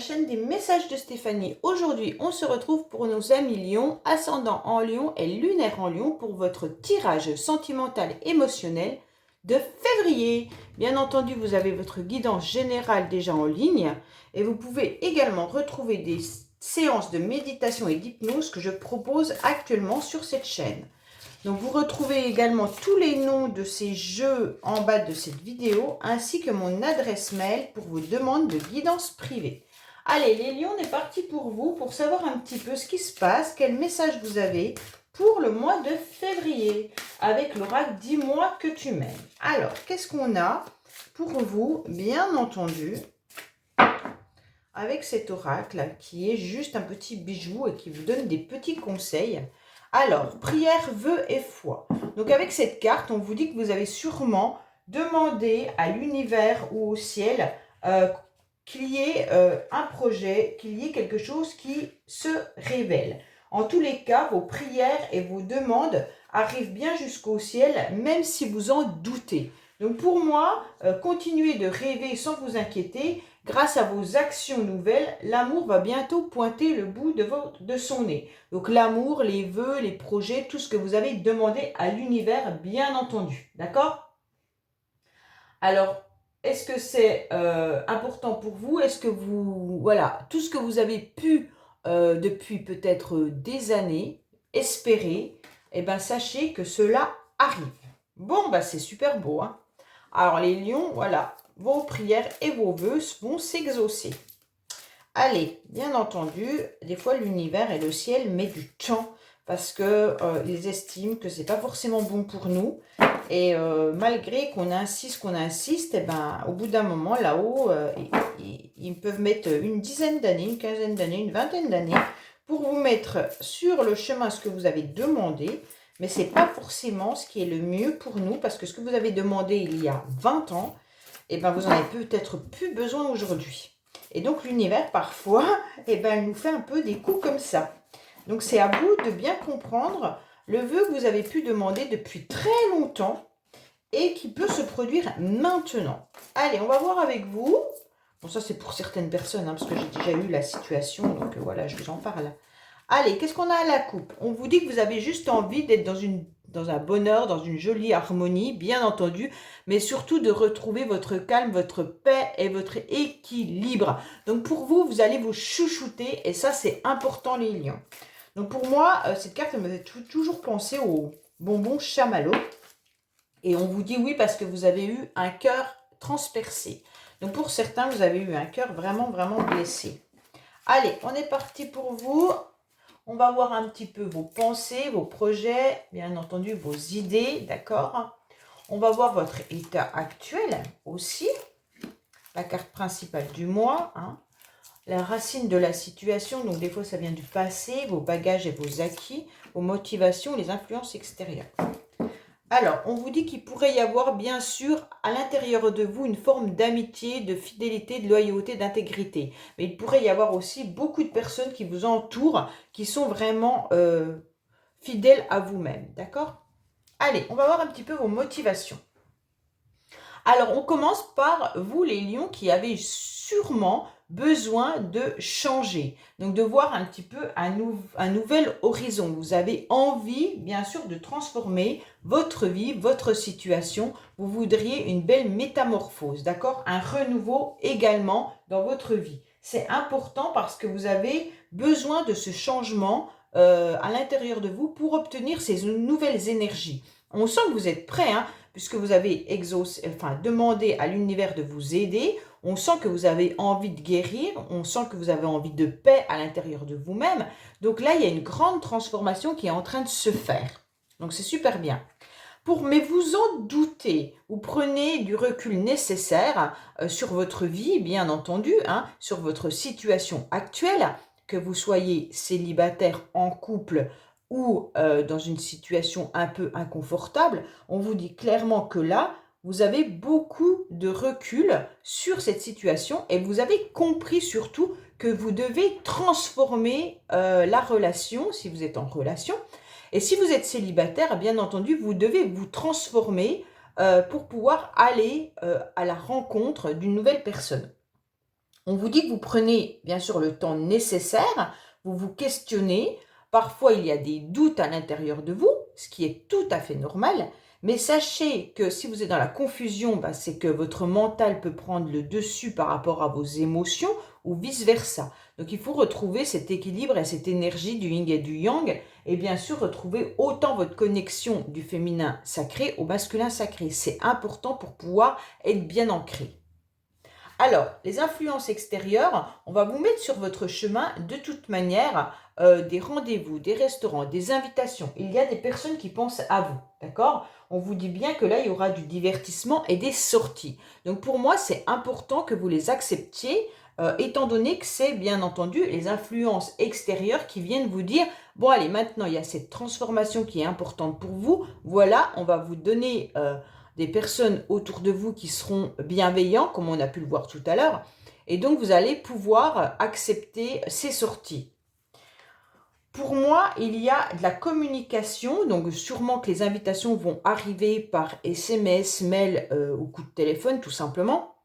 chaîne des messages de Stéphanie. Aujourd'hui, on se retrouve pour nos amis Lion, ascendant en Lion et lunaire en Lion pour votre tirage sentimental émotionnel de février. Bien entendu, vous avez votre guidance générale déjà en ligne et vous pouvez également retrouver des séances de méditation et d'hypnose que je propose actuellement sur cette chaîne. Donc vous retrouvez également tous les noms de ces jeux en bas de cette vidéo, ainsi que mon adresse mail pour vos demandes de guidance privée. Allez les lions, on est parti pour vous, pour savoir un petit peu ce qui se passe, quel message vous avez pour le mois de février, avec l'oracle « Dis-moi que tu m'aimes ». Alors, qu'est-ce qu'on a pour vous, bien entendu, avec cet oracle qui est juste un petit bijou et qui vous donne des petits conseils. Alors, prière, vœux et foi. Donc avec cette carte, on vous dit que vous avez sûrement demandé à l'univers ou au ciel qu'il y ait un projet, qu'il y ait quelque chose qui se révèle. En tous les cas, vos prières et vos demandes arrivent bien jusqu'au ciel, même si vous en doutez. Donc pour moi, continuez de rêver sans vous inquiéter. Grâce à vos actions nouvelles, l'amour va bientôt pointer le bout de son nez. Donc l'amour, les vœux, les projets, tout ce que vous avez demandé à l'univers, bien entendu. D'accord? Alors, est-ce que c'est important pour vous? Est-ce que vous, voilà, tout ce que vous avez pu depuis peut-être des années espérer, eh bien sachez que cela arrive. Bon, bah c'est super beau, hein? Alors les lions, voilà, vos prières et vos vœux vont s'exaucer. Allez, bien entendu, des fois l'univers et le ciel mettent du temps parce que ils estiment que c'est pas forcément bon pour nous. Et malgré qu'on insiste, et ben, au bout d'un moment, là-haut, ils peuvent mettre une dizaine d'années, une quinzaine d'années, une vingtaine d'années pour vous mettre sur le chemin ce que vous avez demandé. Mais ce n'est pas forcément ce qui est le mieux pour nous parce que ce que vous avez demandé il y a 20 ans, et ben, vous en avez peut-être plus besoin aujourd'hui. Et donc l'univers, parfois, eh ben, il nous fait un peu des coups comme ça. Donc c'est à vous de bien comprendre le vœu que vous avez pu demander depuis très longtemps et qui peut se produire maintenant. Allez, on va voir avec vous. Bon, ça c'est pour certaines personnes, hein, parce que j'ai déjà eu la situation, donc voilà, je vous en parle. Allez, qu'est-ce qu'on a à la coupe? On vous dit que vous avez juste envie d'être dans un bonheur, dans une jolie harmonie, bien entendu, mais surtout de retrouver votre calme, votre paix et votre équilibre. Donc pour vous, vous allez vous chouchouter et ça c'est important les lions. Donc pour moi, cette carte me fait toujours penser au bonbon chamallow. Et on vous dit oui parce que vous avez eu un cœur transpercé. Donc pour certains, vous avez eu un cœur vraiment, vraiment blessé. Allez, on est parti pour vous. On va voir un petit peu vos pensées, vos projets, bien entendu vos idées, d'accord? On va voir votre état actuel aussi. La carte principale du mois, hein. La racine de la situation, donc des fois ça vient du passé, vos bagages et vos acquis, vos motivations, les influences extérieures. Alors, on vous dit qu'il pourrait y avoir bien sûr à l'intérieur de vous une forme d'amitié, de fidélité, de loyauté, d'intégrité. Mais il pourrait y avoir aussi beaucoup de personnes qui vous entourent, qui sont vraiment fidèles à vous-même, d'accord? Allez, on va voir un petit peu vos motivations. Alors, on commence par vous les lions qui avez sûrement besoin de changer. Donc, de voir un petit peu un nouvel horizon. Vous avez envie, bien sûr, de transformer votre vie, votre situation. Vous voudriez une belle métamorphose, d'accord? Un renouveau également dans votre vie. C'est important parce que vous avez besoin de ce changement à l'intérieur de vous pour obtenir ces nouvelles énergies. On sent que vous êtes prêt, hein, puisque vous avez demandé à l'univers de vous aider. On sent que vous avez envie de guérir, on sent que vous avez envie de paix à l'intérieur de vous-même. Donc là, il y a une grande transformation qui est en train de se faire. Donc c'est super bien. Mais vous en doutez, vous prenez du recul nécessaire sur votre vie, bien entendu, hein, sur votre situation actuelle, que vous soyez célibataire, en couple ou dans une situation un peu inconfortable. On vous dit clairement que là, vous avez beaucoup de recul sur cette situation et vous avez compris surtout que vous devez transformer la relation, si vous êtes en relation. Et si vous êtes célibataire, bien entendu, vous devez vous transformer pour pouvoir aller à la rencontre d'une nouvelle personne. On vous dit que vous prenez bien sûr le temps nécessaire, vous vous questionnez, parfois il y a des doutes à l'intérieur de vous, ce qui est tout à fait normal, mais sachez que si vous êtes dans la confusion, bah, c'est que votre mental peut prendre le dessus par rapport à vos émotions ou vice-versa. Donc il faut retrouver cet équilibre et cette énergie du yin et du yang et bien sûr retrouver autant votre connexion du féminin sacré au masculin sacré. C'est important pour pouvoir être bien ancré. Alors, les influences extérieures, on va vous mettre sur votre chemin de toute manière des rendez-vous, des restaurants, des invitations. Il y a des personnes qui pensent à vous, d'accord? On vous dit bien que là, il y aura du divertissement et des sorties. Donc pour moi, c'est important que vous les acceptiez, étant donné que c'est bien entendu les influences extérieures qui viennent vous dire, bon allez, maintenant il y a cette transformation qui est importante pour vous, voilà, on va vous donner des personnes autour de vous qui seront bienveillants, comme on a pu le voir tout à l'heure, et donc vous allez pouvoir accepter ces sorties. Pour moi, il y a de la communication, donc sûrement que les invitations vont arriver par SMS, mail ou coup de téléphone, tout simplement.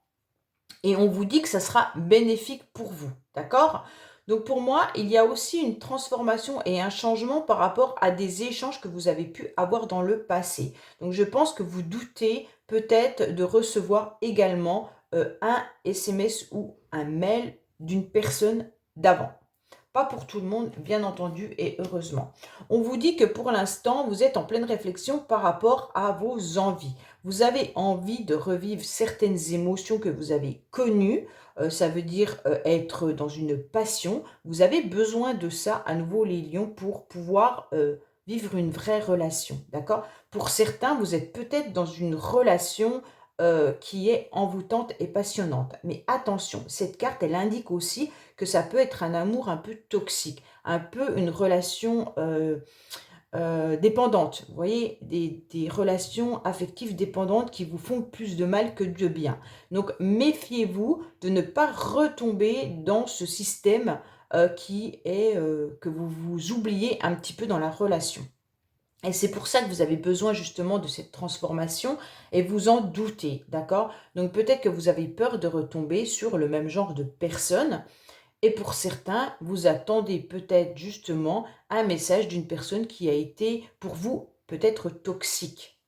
Et on vous dit que ça sera bénéfique pour vous, d'accord? Donc pour moi, il y a aussi une transformation et un changement par rapport à des échanges que vous avez pu avoir dans le passé. Donc je pense que vous doutez peut-être de recevoir également un SMS ou un mail d'une personne d'avant. Pas pour tout le monde, bien entendu, et heureusement. On vous dit que pour l'instant, vous êtes en pleine réflexion par rapport à vos envies. Vous avez envie de revivre certaines émotions que vous avez connues. Ça veut dire être dans une passion. Vous avez besoin de ça, à nouveau les lions, pour pouvoir vivre une vraie relation. D'accord? Pour certains, vous êtes peut-être dans une relation qui est envoûtante et passionnante. Mais attention, cette carte, elle indique aussi que ça peut être un amour un peu toxique, un peu une relation dépendante. Vous voyez, des relations affectives dépendantes qui vous font plus de mal que de bien. Donc, méfiez-vous de ne pas retomber dans ce système qui est que vous vous oubliez un petit peu dans la relation. Et c'est pour ça que vous avez besoin justement de cette transformation et vous en doutez, d'accord? Donc peut-être que vous avez peur de retomber sur le même genre de personne. Et pour certains, vous attendez peut-être justement un message d'une personne qui a été pour vous peut-être toxique.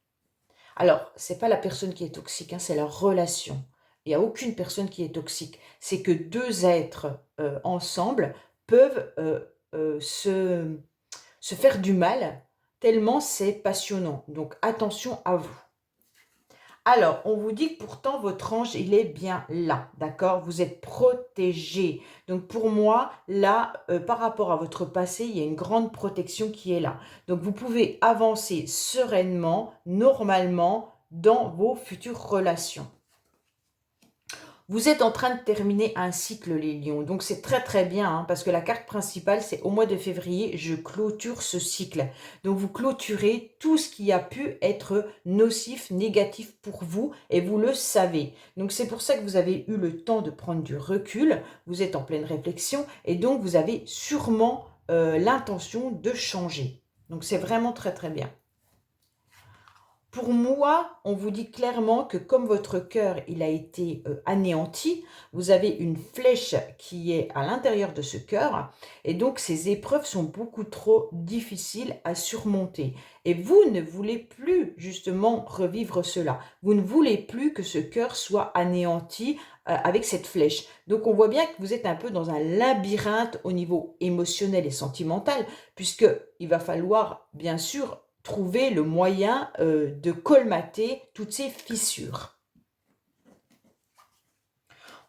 Alors, c'est pas la personne qui est toxique, hein, c'est la relation. Il n'y a aucune personne qui est toxique. C'est que deux êtres ensemble peuvent se faire du mal tellement c'est passionnant. Donc attention à vous. Alors, on vous dit que pourtant votre ange, il est bien là, d'accord? Vous êtes protégé. Donc pour moi, là, par rapport à votre passé, il y a une grande protection qui est là. Donc vous pouvez avancer sereinement, normalement, dans vos futures relations. Vous êtes en train de terminer un cycle, les lions. Donc, c'est très, très bien, hein, parce que la carte principale, c'est au mois de février, je clôture ce cycle. Donc, vous clôturez tout ce qui a pu être nocif, négatif pour vous, et vous le savez. Donc, c'est pour ça que vous avez eu le temps de prendre du recul. Vous êtes en pleine réflexion, et donc, vous avez sûrement l'intention de changer. Donc, c'est vraiment très, très bien. Pour moi, on vous dit clairement que comme votre cœur, il a été anéanti, vous avez une flèche qui est à l'intérieur de ce cœur. Et donc, ces épreuves sont beaucoup trop difficiles à surmonter. Et vous ne voulez plus justement revivre cela. Vous ne voulez plus que ce cœur soit anéanti avec cette flèche. Donc, on voit bien que vous êtes un peu dans un labyrinthe au niveau émotionnel et sentimental, puisqu'il va falloir, bien sûr, trouver le moyen de colmater toutes ces fissures.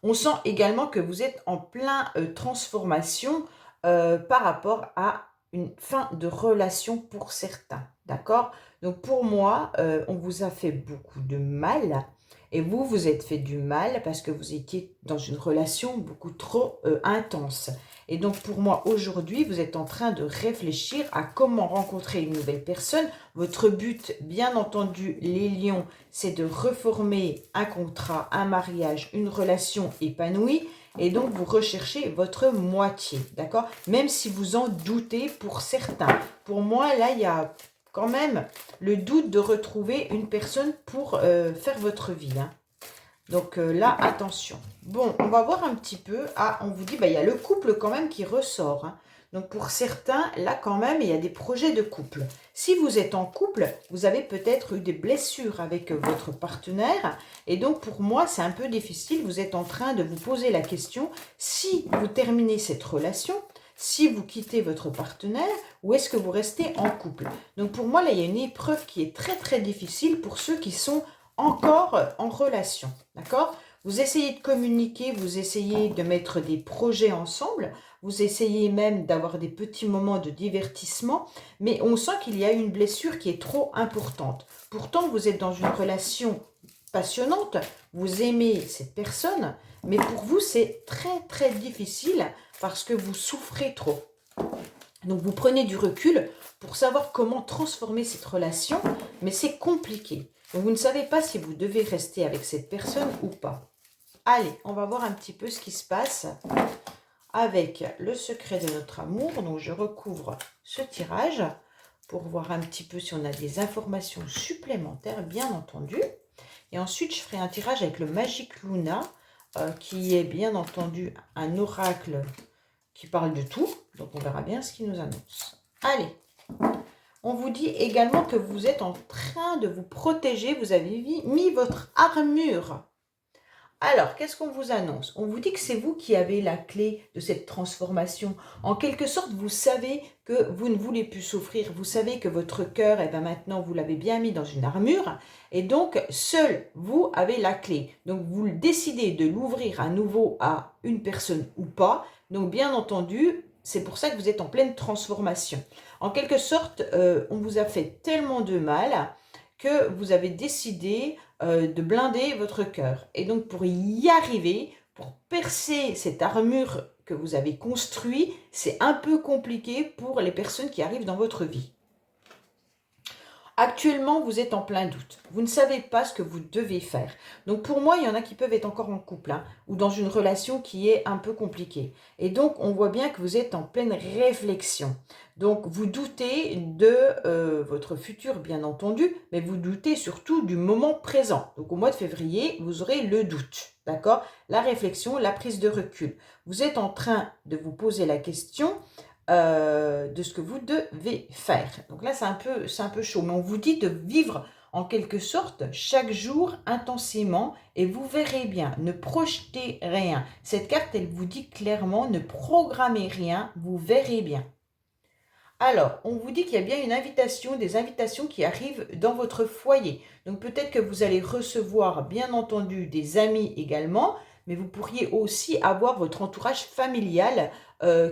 On sent également que vous êtes en plein transformation par rapport à une fin de relation pour certains. D'accord? Donc pour moi, on vous a fait beaucoup de mal. Et vous, vous êtes fait du mal parce que vous étiez dans une relation beaucoup trop intense. Et donc pour moi, aujourd'hui, vous êtes en train de réfléchir à comment rencontrer une nouvelle personne. Votre but, bien entendu, les lions, c'est de reformer un contrat, un mariage, une relation épanouie. Et donc, vous recherchez votre moitié, d'accord? Même si vous en doutez pour certains. Pour moi, là, il y a quand même le doute de retrouver une personne pour faire votre vie, hein. Donc là, attention. Bon, on va voir un petit peu. Ah, on vous dit, bah, il y a le couple quand même qui ressort, hein. Donc pour certains, là quand même, il y a des projets de couple. Si vous êtes en couple, vous avez peut-être eu des blessures avec votre partenaire. Et donc pour moi, c'est un peu difficile. Vous êtes en train de vous poser la question, si vous terminez cette relation, si vous quittez votre partenaire, ou est-ce que vous restez en couple? Donc pour moi, là, il y a une épreuve qui est très très difficile pour ceux qui sont encore en relation, d'accord? Vous essayez de communiquer, vous essayez de mettre des projets ensemble, vous essayez même d'avoir des petits moments de divertissement, mais on sent qu'il y a une blessure qui est trop importante. Pourtant, vous êtes dans une relation passionnante, vous aimez cette personne, mais pour vous, c'est très très difficile parce que vous souffrez trop. Donc, vous prenez du recul pour savoir comment transformer cette relation, mais c'est compliqué. Donc, vous ne savez pas si vous devez rester avec cette personne ou pas. Allez, on va voir un petit peu ce qui se passe avec le secret de notre amour. Donc, je recouvre ce tirage pour voir un petit peu si on a des informations supplémentaires, bien entendu. Et ensuite, je ferai un tirage avec le Magic Luna, qui est bien entendu un oracle qui parle de tout. Donc, on verra bien ce qu'il nous annonce. Allez, on vous dit également que vous êtes en train de vous protéger. Vous avez mis votre armure. Alors, qu'est-ce qu'on vous annonce? On vous dit que c'est vous qui avez la clé de cette transformation. En quelque sorte, vous savez que vous ne voulez plus souffrir. Vous savez que votre cœur, eh bien maintenant, vous l'avez bien mis dans une armure. Et donc, seul vous avez la clé. Donc, vous décidez de l'ouvrir à nouveau à une personne ou pas. Donc, bien entendu, c'est pour ça que vous êtes en pleine transformation. En quelque sorte, on vous a fait tellement de mal que vous avez décidé de blinder votre cœur. Et donc pour y arriver, pour percer cette armure que vous avez construite, c'est un peu compliqué pour les personnes qui arrivent dans votre vie. Actuellement, vous êtes en plein doute. Vous ne savez pas ce que vous devez faire. Donc pour moi, il y en a qui peuvent être encore en couple, hein, ou dans une relation qui est un peu compliquée. Et donc, on voit bien que vous êtes en pleine réflexion. Donc, vous doutez de votre futur, bien entendu, mais vous doutez surtout du moment présent. Donc, au mois de février, vous aurez le doute, d'accord? La réflexion, la prise de recul. Vous êtes en train de vous poser la question de ce que vous devez faire. Donc là, c'est un peu chaud, mais on vous dit de vivre en quelque sorte chaque jour intensément et vous verrez bien, ne projetez rien. Cette carte, elle vous dit clairement, ne programmez rien, vous verrez bien. Alors, on vous dit qu'il y a bien une invitation, des invitations qui arrivent dans votre foyer. Donc peut-être que vous allez recevoir, bien entendu, des amis également, mais vous pourriez aussi avoir votre entourage familial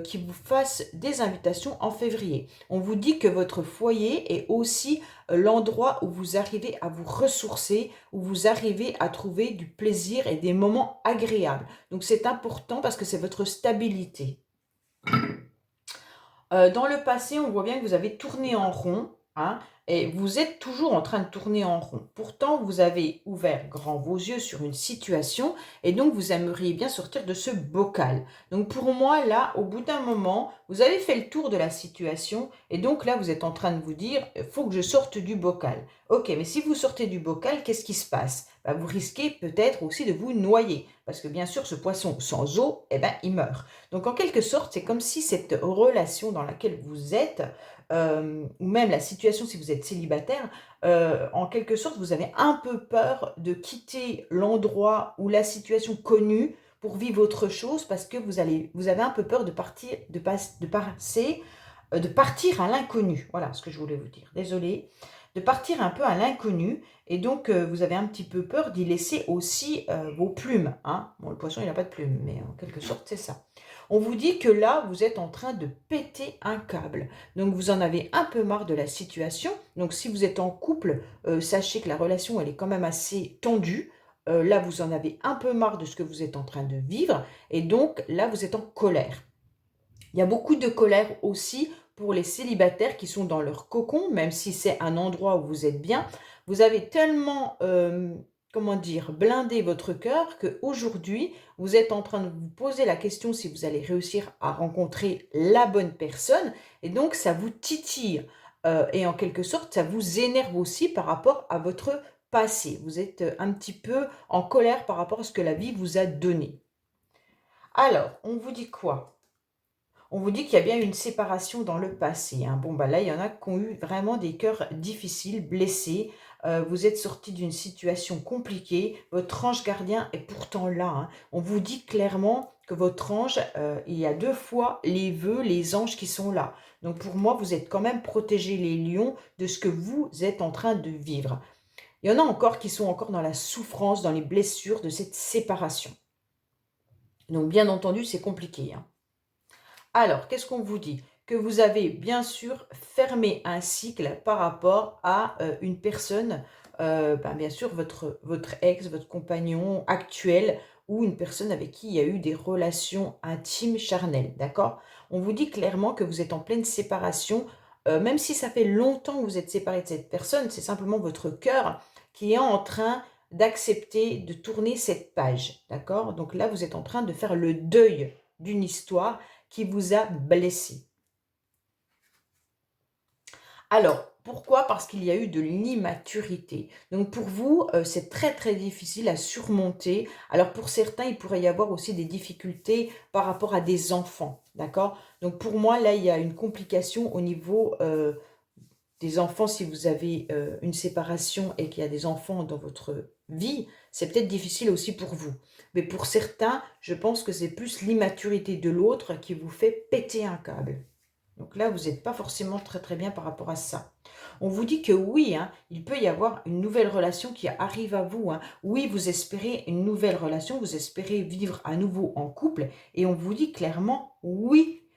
qui vous fasse des invitations en février. On vous dit que votre foyer est aussi l'endroit où vous arrivez à vous ressourcer, où vous arrivez à trouver du plaisir et des moments agréables. Donc c'est important parce que c'est votre stabilité. Dans le passé, on voit bien que vous avez tourné en rond, hein, et vous êtes toujours en train de tourner en rond. Pourtant, vous avez ouvert grand vos yeux sur une situation et donc vous aimeriez bien sortir de ce bocal. Donc pour moi, là, au bout d'un moment, vous avez fait le tour de la situation et donc là, vous êtes en train de vous dire, il faut que je sorte du bocal. Ok, mais si vous sortez du bocal, qu'est-ce qui se passe? Bah, vous risquez peut-être aussi de vous noyer parce que bien sûr, ce poisson sans eau, eh ben, il meurt. Donc en quelque sorte, c'est comme si cette relation dans laquelle vous êtes, ou même la situation si vous êtes célibataire, en quelque sorte, vous avez un peu peur de quitter l'endroit ou la situation connue pour vivre autre chose parce que vous avez un peu peur de partir à l'inconnu. Voilà ce que je voulais vous dire. Désolée. De partir un peu à l'inconnu et donc vous avez un petit peu peur d'y laisser aussi vos plumes, hein. Bon, le poisson, il n'a pas de plumes, mais en quelque sorte, c'est ça. On vous dit que là, vous êtes en train de péter un câble. Donc, vous en avez un peu marre de la situation. Donc, si vous êtes en couple, sachez que la relation, elle est quand même assez tendue. Là, vous en avez un peu marre de ce que vous êtes en train de vivre. Et donc, là, vous êtes en colère. Il y a beaucoup de colère aussi pour les célibataires qui sont dans leur cocon, même si c'est un endroit où vous êtes bien. Vous avez tellement, comment dire, blindé votre cœur qu'aujourd'hui, vous êtes en train de vous poser la question si vous allez réussir à rencontrer la bonne personne. Et donc, ça vous titille. Et en quelque sorte, ça vous énerve aussi par rapport à votre passé. Vous êtes un petit peu en colère par rapport à ce que la vie vous a donné. Alors, on vous dit quoi? On vous dit qu'il y a bien une séparation dans le passé, hein. Bon, bah là, il y en a qui ont eu vraiment des cœurs difficiles, blessés. Vous êtes sortis d'une situation compliquée. Votre ange gardien est pourtant là, hein. On vous dit clairement que votre ange, il y a 2 fois les vœux, les anges qui sont là. Donc pour moi, vous êtes quand même protégés, les lions, de ce que vous êtes en train de vivre. Il y en a encore qui sont encore dans la souffrance, dans les blessures de cette séparation. Donc bien entendu, c'est compliqué, hein. Alors, qu'est-ce qu'on vous dit? Que vous avez bien sûr fermé un cycle par rapport à une personne, bien sûr votre ex, votre compagnon actuel ou une personne avec qui il y a eu des relations intimes, charnelles, d'accord? On vous dit clairement que vous êtes en pleine séparation, même si ça fait longtemps que vous êtes séparé de cette personne, c'est simplement votre cœur qui est en train d'accepter de tourner cette page, d'accord? Donc là, vous êtes en train de faire le deuil d'une histoire qui vous a blessé. Alors, pourquoi? Parce qu'il y a eu de l'immaturité. Donc pour vous, c'est très très difficile à surmonter. Alors pour certains, il pourrait y avoir aussi des difficultés par rapport à des enfants, d'accord? Donc pour moi, là, il y a une complication au niveau des enfants. Si vous avez une séparation et qu'il y a des enfants dans votre vie, c'est peut-être difficile aussi pour vous. Mais pour certains, je pense que c'est plus l'immaturité de l'autre qui vous fait péter un câble. Donc là, vous n'êtes pas forcément très très bien par rapport à ça. On vous dit que oui, hein, il peut y avoir une nouvelle relation qui arrive à vous, hein. Oui, vous espérez une nouvelle relation, vous espérez vivre à nouveau en couple. Et on vous dit clairement, oui,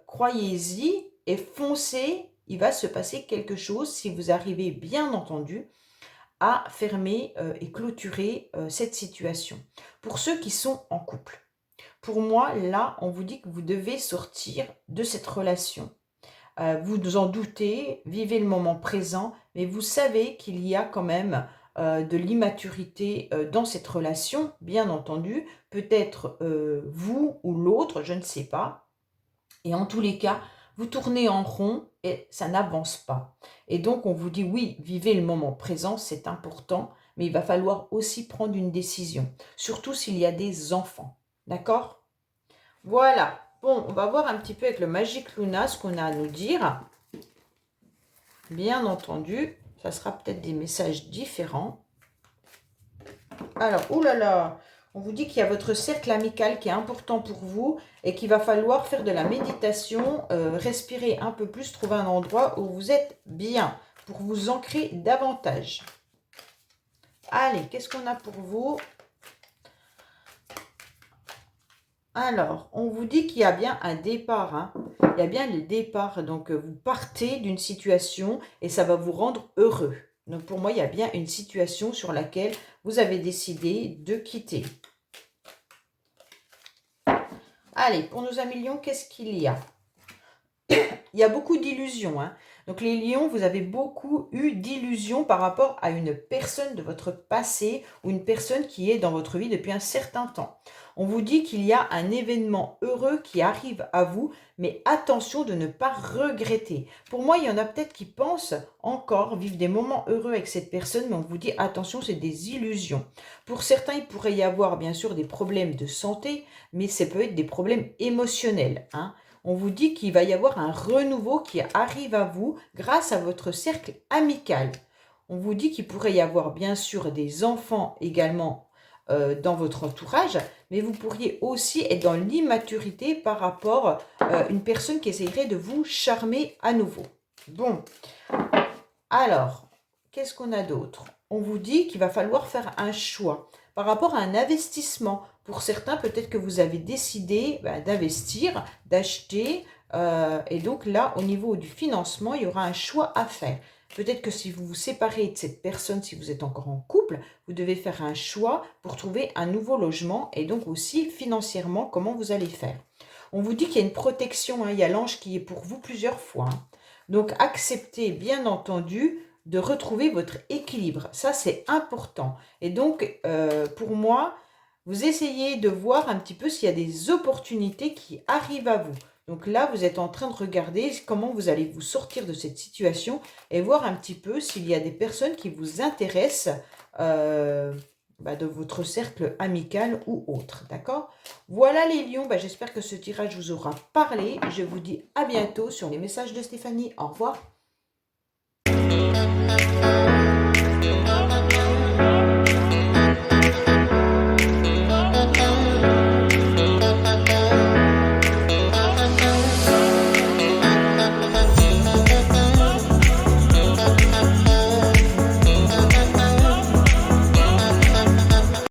croyez-y et foncez, il va se passer quelque chose si vous arrivez bien entendu à fermer et clôturer cette situation. Pour ceux qui sont en couple. Pour moi, là, on vous dit que vous devez sortir de cette relation. Vous en doutez, vivez le moment présent, mais vous savez qu'il y a quand même de l'immaturité dans cette relation, bien entendu. Peut-être vous ou l'autre, je ne sais pas. Et en tous les cas, vous tournez en rond et ça n'avance pas. Et donc, on vous dit, oui, vivez le moment présent, c'est important, mais il va falloir aussi prendre une décision, surtout s'il y a des enfants. D'accord? Voilà. Bon, on va voir un petit peu avec le Magic Luna ce qu'on a à nous dire. Bien entendu, ça sera peut-être des messages différents. Alors, oulala, on vous dit qu'il y a votre cercle amical qui est important pour vous et qu'il va falloir faire de la méditation, respirer un peu plus, trouver un endroit où vous êtes bien pour vous ancrer davantage. Allez, qu'est-ce qu'on a pour vous? Alors, on vous dit qu'il y a bien un départ, hein. Il y a bien le départ, donc vous partez d'une situation et ça va vous rendre heureux. Donc pour moi, il y a bien une situation sur laquelle vous avez décidé de quitter. Allez, pour nos amis lions, qu'est-ce qu'il y a? Il y a beaucoup d'illusions, hein. Donc les lions, vous avez beaucoup eu d'illusions par rapport à une personne de votre passé ou une personne qui est dans votre vie depuis un certain temps. On vous dit qu'il y a un événement heureux qui arrive à vous, mais attention de ne pas regretter. Pour moi, il y en a peut-être qui pensent encore vivre des moments heureux avec cette personne, mais on vous dit attention, c'est des illusions. Pour certains, il pourrait y avoir bien sûr des problèmes de santé, mais ça peut être des problèmes émotionnels, hein. On vous dit qu'il va y avoir un renouveau qui arrive à vous grâce à votre cercle amical. On vous dit qu'il pourrait y avoir bien sûr des enfants également dans votre entourage, mais vous pourriez aussi être dans l'immaturité par rapport à une personne qui essayerait de vous charmer à nouveau. Bon, alors, qu'est-ce qu'on a d'autre? On vous dit qu'il va falloir faire un choix par rapport à un investissement. Pour certains, peut-être que vous avez décidé d'investir, d'acheter. Et donc là, au niveau du financement, il y aura un choix à faire. Peut-être que si vous vous séparez de cette personne, si vous êtes encore en couple, vous devez faire un choix pour trouver un nouveau logement et donc aussi financièrement, comment vous allez faire. On vous dit qu'il y a une protection, hein, il y a l'ange qui est pour vous plusieurs fois, hein. Donc, acceptez, bien entendu, de retrouver votre équilibre. Ça, c'est important. Et donc, pour moi, vous essayez de voir un petit peu s'il y a des opportunités qui arrivent à vous. Donc là, vous êtes en train de regarder comment vous allez vous sortir de cette situation et voir un petit peu s'il y a des personnes qui vous intéressent de votre cercle amical ou autre, d'accord? Voilà les lions, j'espère que ce tirage vous aura parlé. Je vous dis à bientôt sur les messages de Stéphanie. Au revoir.